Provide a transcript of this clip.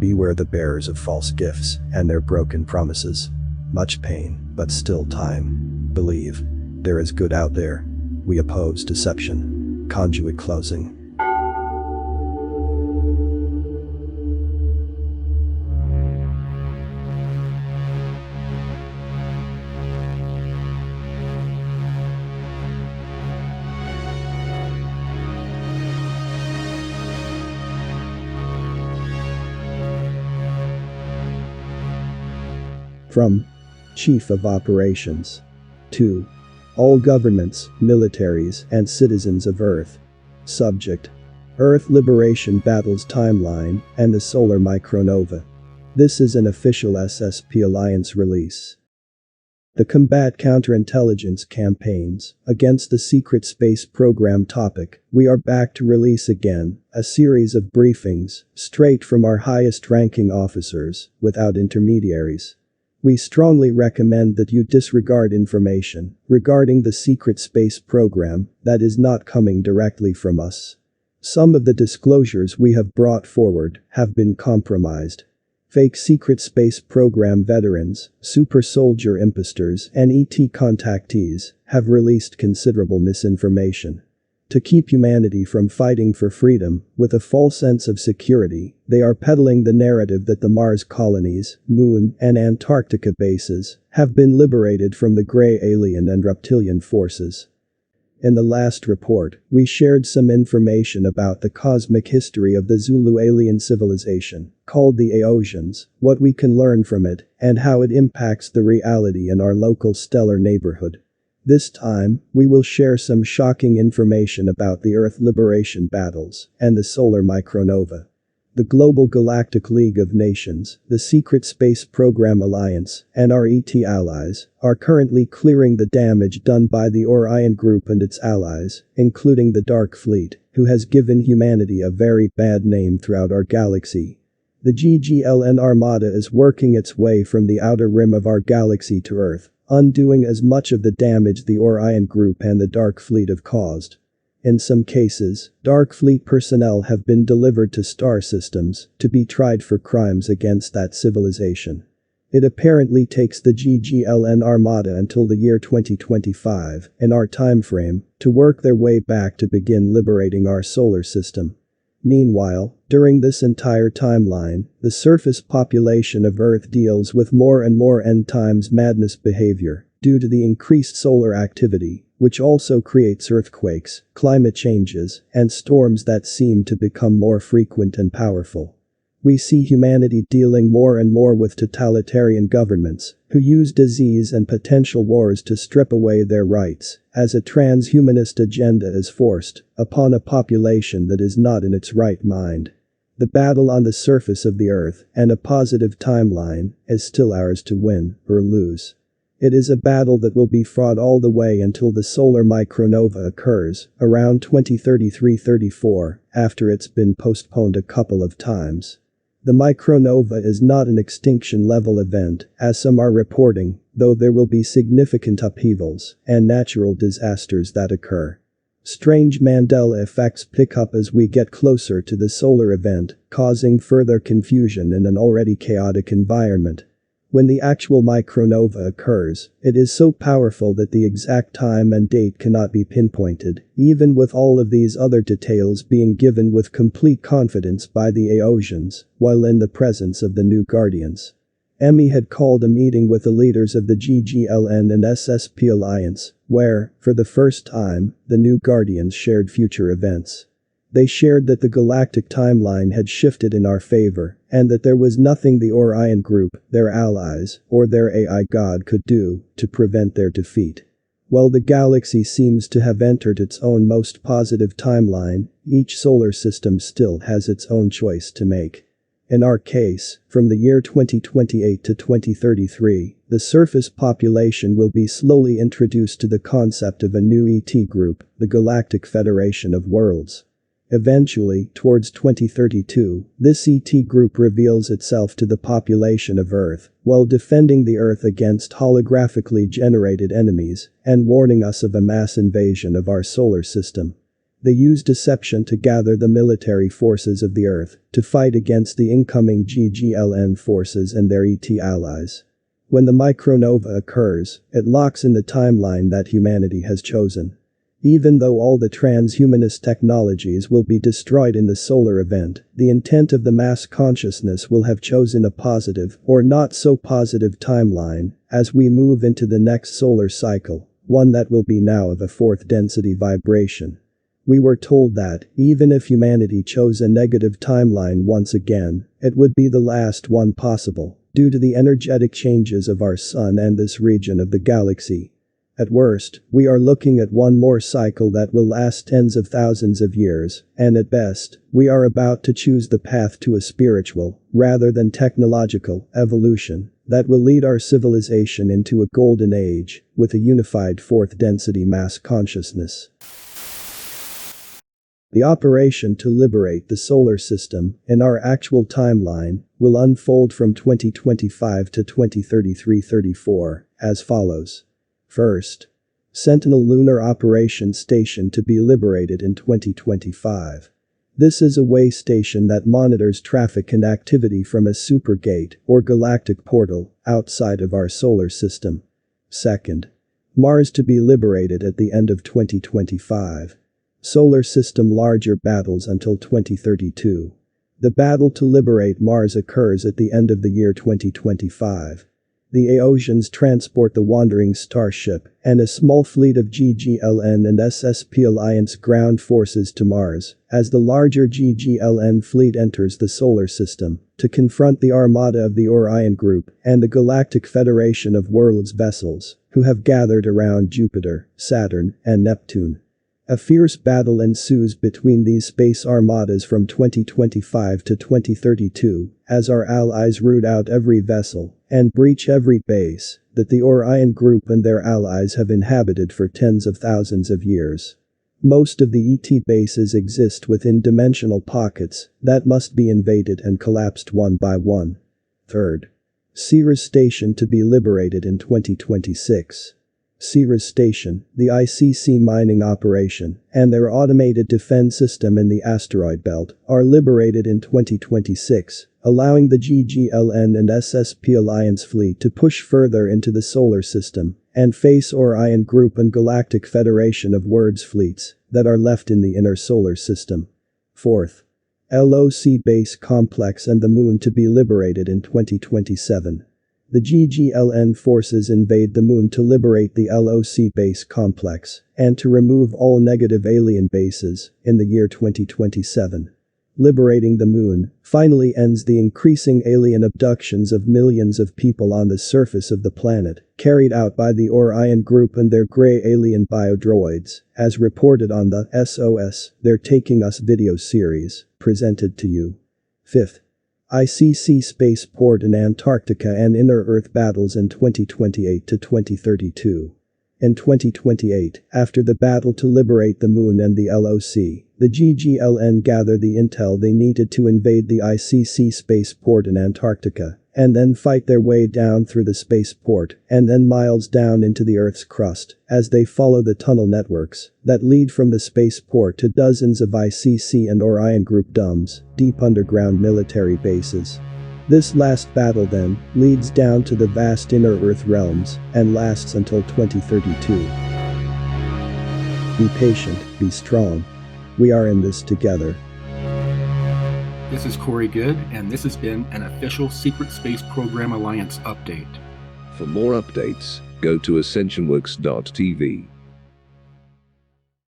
beware the bearers of false gifts and their broken promises. Much pain, but still time. Believe. There is good out there. We oppose deception. Conduit closing. From Chief of Operations to all governments, militaries, and citizens of Earth. Subject: Earth Liberation Battles Timeline and the Solar Micronova. This is an official SSP Alliance release. The combat counterintelligence campaigns against the secret space program topic. We are back to release again a series of briefings straight from our highest ranking officers without intermediaries. We strongly recommend that you disregard information regarding the secret space program that is not coming directly from us. Some of the disclosures we have brought forward have been compromised. Fake secret space program veterans, super soldier imposters, and ET contactees have released considerable misinformation. To keep humanity from fighting for freedom with a false sense of security, they are peddling the narrative that the Mars colonies, Moon, and Antarctica bases have been liberated from the gray alien and reptilian forces. In the last report, we shared some information about the cosmic history of the Zulu alien civilization, called the Aosians, what we can learn from it, and how it impacts the reality in our local stellar neighborhood. This time, we will share some shocking information about the Earth liberation battles and the solar micronova. The Global Galactic League of Nations, the Secret Space Program Alliance, and our ET allies are currently clearing the damage done by the Orion Group and its allies, including the Dark Fleet, who has given humanity a very bad name throughout our galaxy. The GGLN Armada is working its way from the outer rim of our galaxy to Earth, undoing as much of the damage the Orion Group and the Dark Fleet have caused. In some cases, Dark Fleet personnel have been delivered to star systems to be tried for crimes against that civilization. It apparently takes the GGLN Armada until the year 2025, in our timeframe, to work their way back to begin liberating our solar system. Meanwhile, during this entire timeline, the surface population of Earth deals with more and more end times madness behavior due to the increased solar activity, which also creates earthquakes, climate changes, and storms that seem to become more frequent and powerful. We see humanity dealing more and more with totalitarian governments who use disease and potential wars to strip away their rights, as a transhumanist agenda is forced upon a population that is not in its right mind. The battle on the surface of the Earth and a positive timeline is still ours to win or lose. It is a battle that will be fought all the way until the solar micronova occurs, around 2033-34, after it's been postponed a couple of times. The micronova is not an extinction-level event, as some are reporting, though there will be significant upheavals and natural disasters that occur. Strange Mandela effects pick up as we get closer to the solar event, causing further confusion in an already chaotic environment. When the actual micronova occurs, it is so powerful that the exact time and date cannot be pinpointed, even with all of these other details being given with complete confidence by the Aosians, while in the presence of the new Guardians. Emmy had called a meeting with the leaders of the GGLN and SSP Alliance, where, for the first time, the new Guardians shared future events. They shared that the galactic timeline had shifted in our favor, and that there was nothing the Orion Group, their allies, or their AI god could do to prevent their defeat. While the galaxy seems to have entered its own most positive timeline, each solar system still has its own choice to make. In our case, from the year 2028 to 2033, the surface population will be slowly introduced to the concept of a new ET group, the Galactic Federation of Worlds. Eventually, towards 2032, this ET group reveals itself to the population of Earth, while defending the Earth against holographically generated enemies and warning us of a mass invasion of our solar system. They use deception to gather the military forces of the Earth to fight against the incoming GGLN forces and their ET allies. When the micronova occurs, it locks in the timeline that humanity has chosen. Even though all the transhumanist technologies will be destroyed in the solar event, the intent of the mass consciousness will have chosen a positive or not so positive timeline as we move into the next solar cycle, one that will be now of a fourth density vibration. We were told that, even if humanity chose a negative timeline once again, it would be the last one possible, due to the energetic changes of our sun and this region of the galaxy. At worst, we are looking at one more cycle that will last tens of thousands of years, and at best, we are about to choose the path to a spiritual, rather than technological, evolution that will lead our civilization into a golden age, with a unified fourth density mass consciousness. The operation to liberate the solar system, in our actual timeline, will unfold from 2025 to 2033-34, as follows. First, Sentinel Lunar Operations Station to be liberated in 2025. This is a way station that monitors traffic and activity from a supergate or galactic portal outside of our solar system. Second, Mars to be liberated at the end of 2025. Solar system larger battles until 2032. The battle to liberate Mars occurs at the end of the year 2025. The Aeosians transport the wandering starship and a small fleet of GGLN and SSP Alliance ground forces to Mars, as the larger GGLN fleet enters the solar system, to confront the armada of the Orion Group and the Galactic Federation of Worlds vessels, who have gathered around Jupiter, Saturn, and Neptune. A fierce battle ensues between these space armadas from 2025 to 2032, as our allies root out every vessel and breach every base that the Orion Group and their allies have inhabited for tens of thousands of years. Most of the ET bases exist within dimensional pockets that must be invaded and collapsed one by one. Third, Ceres Station to be liberated in 2026. Ceres Station, the ICC mining operation, and their automated defense system in the asteroid belt are liberated in 2026, allowing the GGLN and SSP Alliance fleet to push further into the solar system and face Orion Group and Galactic Federation of Worlds fleets that are left in the inner solar system. Fourth, LOC Base Complex and the Moon to be liberated in 2027. The GGLN forces invade the Moon to liberate the LOC base complex and to remove all negative alien bases in the year 2027. Liberating the Moon finally ends the increasing alien abductions of millions of people on the surface of the planet, carried out by the Orion Group and their gray alien biodroids, as reported on the SOS They're Taking Us video series, presented to you. Fifth, ICC spaceport in Antarctica and Inner Earth battles in 2028 to 2032. In 2028, after the battle to liberate the Moon and the LOC, the GGLN gather the intel they needed to invade the ICC spaceport in Antarctica, and then fight their way down through the spaceport and then miles down into the Earth's crust as they follow the tunnel networks that lead from the spaceport to dozens of ICC and Orion Group DUMs, deep underground military bases. This last battle then leads down to the vast inner Earth realms and lasts until 2032. Be patient, be strong. We are in this together. This is Corey Good, and this has been an official Secret Space Program Alliance update. For more updates, go to ascensionworks.tv.